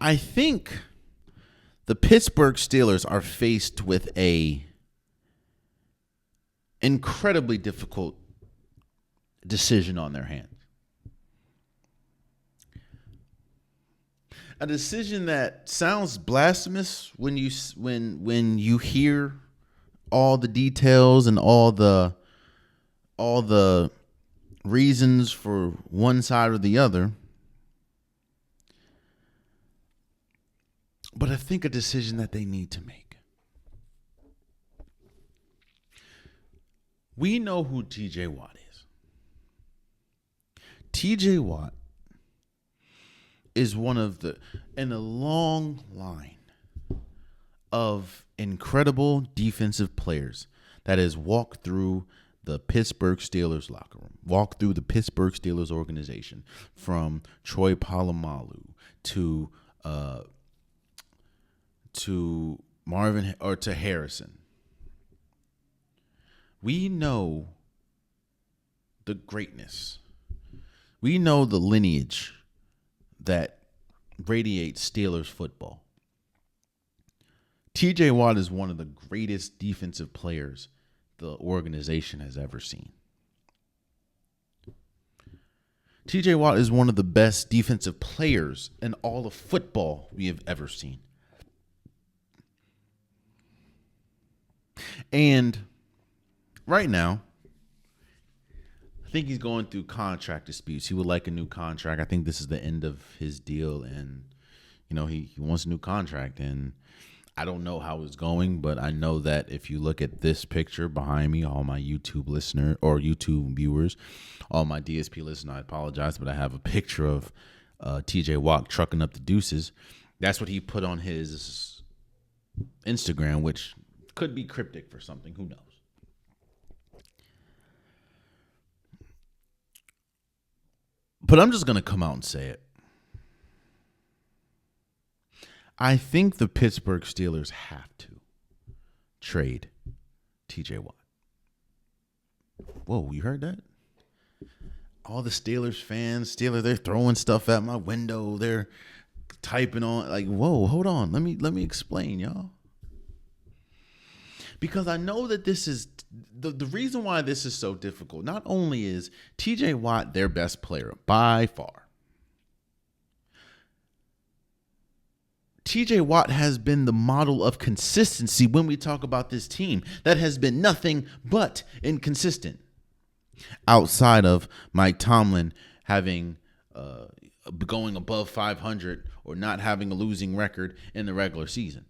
I think the Pittsburgh Steelers are faced with a incredibly difficult decision on their hands. A decision that sounds blasphemous when you hear all the details and all the reasons for one side or the other. But I think a decision that they need to make. We know who TJ Watt is. TJ Watt is one of in a long line of incredible defensive players that has walked through the Pittsburgh Steelers locker room, walked through the Pittsburgh Steelers organization, from Troy Polamalu to Marvin or to Harrison. We know the greatness. We know the lineage that radiates Steelers football. TJ Watt is one of the greatest defensive players the organization has ever seen. TJ Watt is one of the best defensive players in all of football we have ever seen. And right now, I think he's going through contract disputes. He would like a new contract. I think this is the end of his deal, and he wants a new contract. And I don't know how it's going, but I know that if you look at this picture behind me, all my YouTube listener or YouTube viewers, all my DSP listeners, I apologize, but I have a picture of TJ Watt trucking up the deuces. That's what he put on his Instagram, which could be cryptic for something. Who knows? But I'm just going to come out and say it. I think the Pittsburgh Steelers have to trade TJ Watt. Whoa, you heard that? All the Steelers fans, they're throwing stuff at my window. They're typing on, like, whoa, hold on. Let me explain, y'all. Because I know that this is the reason why this is so difficult. Not only is TJ Watt their best player by far, TJ Watt has been the model of consistency when we talk about this team that has been nothing but inconsistent. Outside of Mike Tomlin having going above 500 or not having a losing record in the regular season.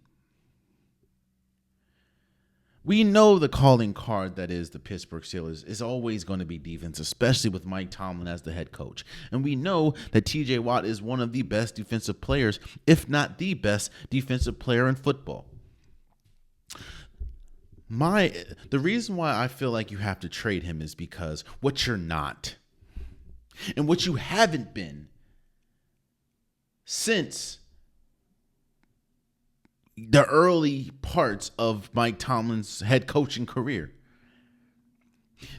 We know the calling card that is the Pittsburgh Steelers is always going to be defense, especially with Mike Tomlin as the head coach. And we know that TJ Watt is one of the best defensive players, if not the best defensive player in football. The reason why I feel like you have to trade him is because what you're not and what you haven't been since the early parts of Mike Tomlin's head coaching career.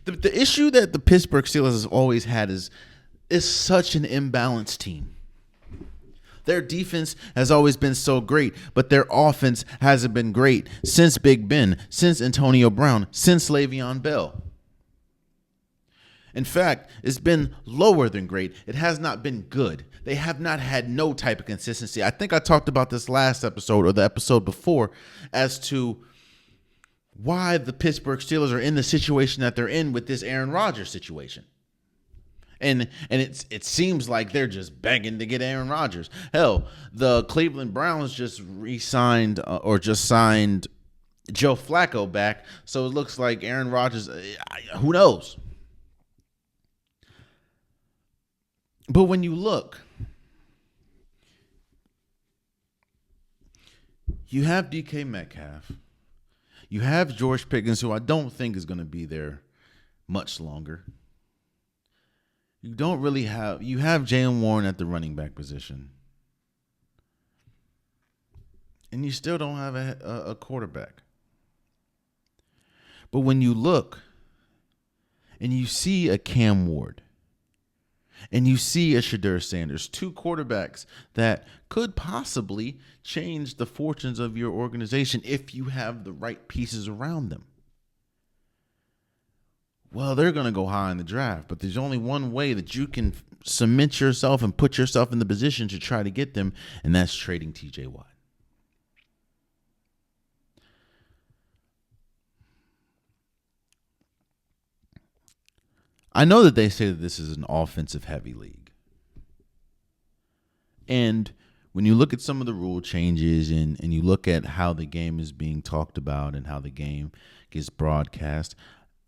The issue that the Pittsburgh Steelers has always had is such an imbalanced team. Their defense has always been so great, but their offense hasn't been great since Big Ben, since Antonio Brown, since Le'Veon Bell. In fact, it's been lower than great. It has not been good. They have not had no type of consistency. I think I talked about this last episode or the episode before as to why the Pittsburgh Steelers are in the situation that they're in with this Aaron Rodgers situation. And it seems like they're just begging to get Aaron Rodgers. Hell, the Cleveland Browns just re-signed or just signed Joe Flacco back. So it looks like Aaron Rodgers, who knows? But when you look, you have DK Metcalf. You have George Pickens, who I don't think is going to be there much longer. You have Jaylen Warren at the running back position. And you still don't have a quarterback. But when you look and you see a Cam Ward, And you see a Shadur Sanders, two quarterbacks that could possibly change the fortunes of your organization if you have the right pieces around them. Well, they're going to go high in the draft, but there's only one way that you can cement yourself and put yourself in the position to try to get them, and that's trading TJ Watt. I know that they say that this is an offensive heavy league. And when you look at some of the rule changes and you look at how the game is being talked about and how the game gets broadcast,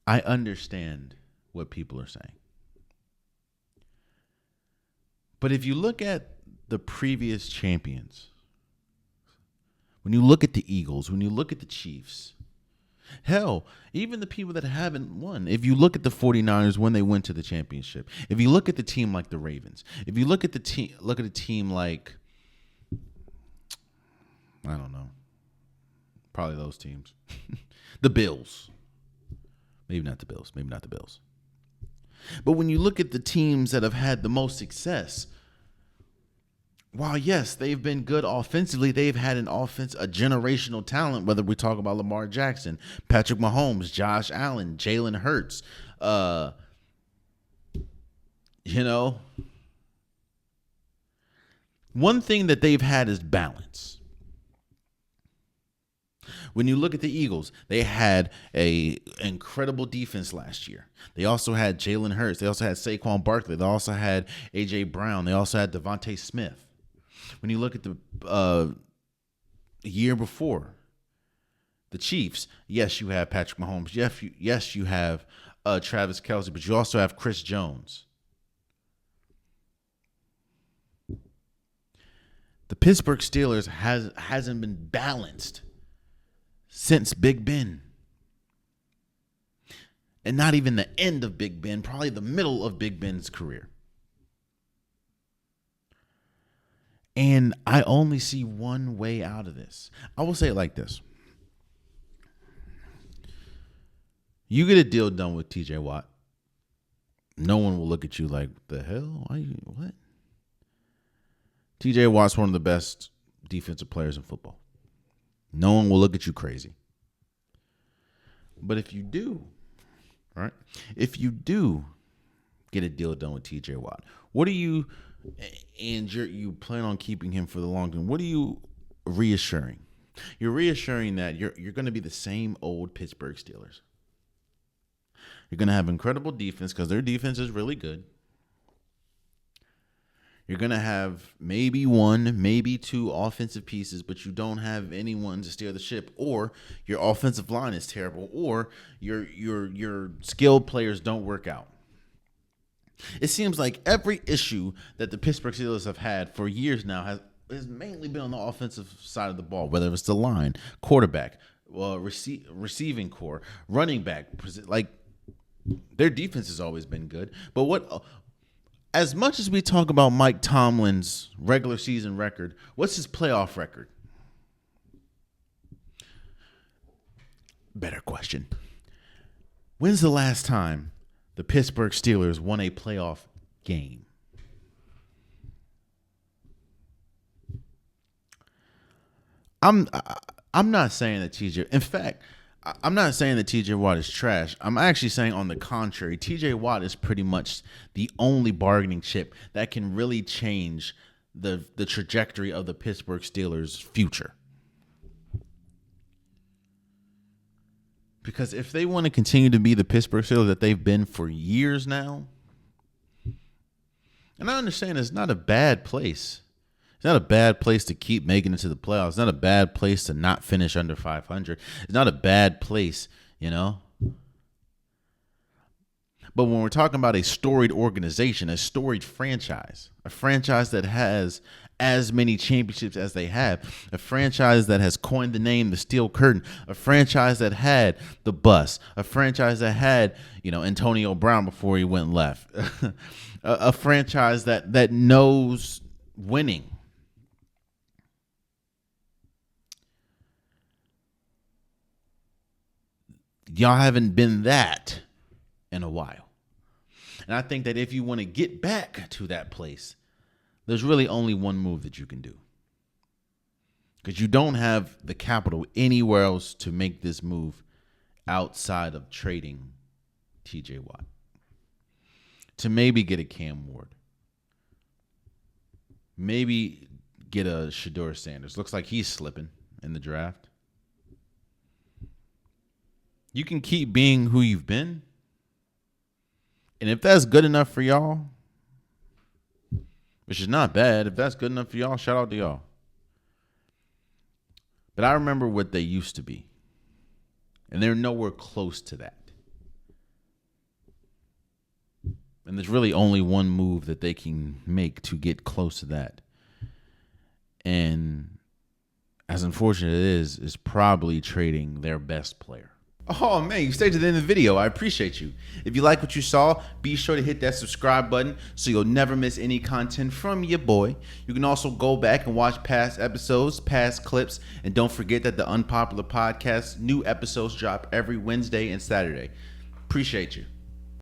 I understand what people are saying. But if you look at the previous champions, when you look at the Eagles, when you look at the Chiefs, hell, even the people that haven't won, if you look at the 49ers when they went to the championship, if you look at the team like the Ravens, if you look at a team like, I don't know, probably those teams, the Bills, maybe not the Bills. But when you look at the teams that have had the most success, while yes, they've been good offensively, they've had a generational talent, whether we talk about Lamar Jackson, Patrick Mahomes, Josh Allen, Jalen Hurts, one thing that they've had is balance. When you look at the Eagles, they had a incredible defense last year. They also had Jalen Hurts. They also had Saquon Barkley. They also had A.J. Brown. They also had Devontae Smith. When you look at the year before, the Chiefs, yes, you have Patrick Mahomes. Yes, you have Travis Kelce, but you also have Chris Jones. The Pittsburgh Steelers hasn't been balanced since Big Ben. And not even the end of Big Ben, probably the middle of Big Ben's career. And I only see one way out of this. I will say it like this. You get a deal done with TJ Watt. No one will look at you like, the hell? What? TJ Watt's one of the best defensive players in football. No one will look at you crazy. But if you do, right? If you do get a deal done with TJ Watt, you plan on keeping him for the long term, what are you reassuring? You're reassuring that you're going to be the same old Pittsburgh Steelers. You're going to have incredible defense because their defense is really good. You're going to have maybe one, maybe two offensive pieces, but you don't have anyone to steer the ship, or your offensive line is terrible, or your skilled players don't work out. It seems like every issue that the Pittsburgh Steelers have had for years now has mainly been on the offensive side of the ball, whether it's the line, quarterback, receiving core, running back. Like, their defense has always been good. But as much as we talk about Mike Tomlin's regular season record, what's his playoff record? Better question. When's the last time the Pittsburgh Steelers won a playoff game? I'm not saying that TJ. In fact, I'm not saying that TJ Watt is trash. I'm actually saying, on the contrary, TJ Watt is pretty much the only bargaining chip that can really change the trajectory of the Pittsburgh Steelers' future. Because if they want to continue to be the Pittsburgh Steelers that they've been for years now, and I understand it's not a bad place. It's not a bad place to keep making it to the playoffs. It's not a bad place to not finish under 500. It's not a bad place, But when we're talking about a storied organization, a storied franchise, a franchise that has as many championships as they have, a franchise that has coined the name the Steel Curtain, a franchise that had the bus, a franchise that had, Antonio Brown before he went left, a franchise that knows winning. Y'all haven't been that in a while. And I think that if you want to get back to that place, there's really only one move that you can do. Because you don't have the capital anywhere else to make this move outside of trading TJ Watt. To maybe get a Cam Ward. Maybe get a Shedeur Sanders. Looks like he's slipping in the draft. You can keep being who you've been. And if that's good enough for y'all, which is not bad, if that's good enough for y'all, shout out to y'all. But I remember what they used to be. And they're nowhere close to that. And there's really only one move that they can make to get close to that. And as unfortunate as it is probably trading their best player. Oh, man, you stayed to the end of the video. I appreciate you. If you like what you saw, be sure to hit that subscribe button so you'll never miss any content from your boy. You can also go back and watch past episodes, past clips, and don't forget that the Unpopular Podcast, new episodes drop every Wednesday and Saturday. Appreciate you.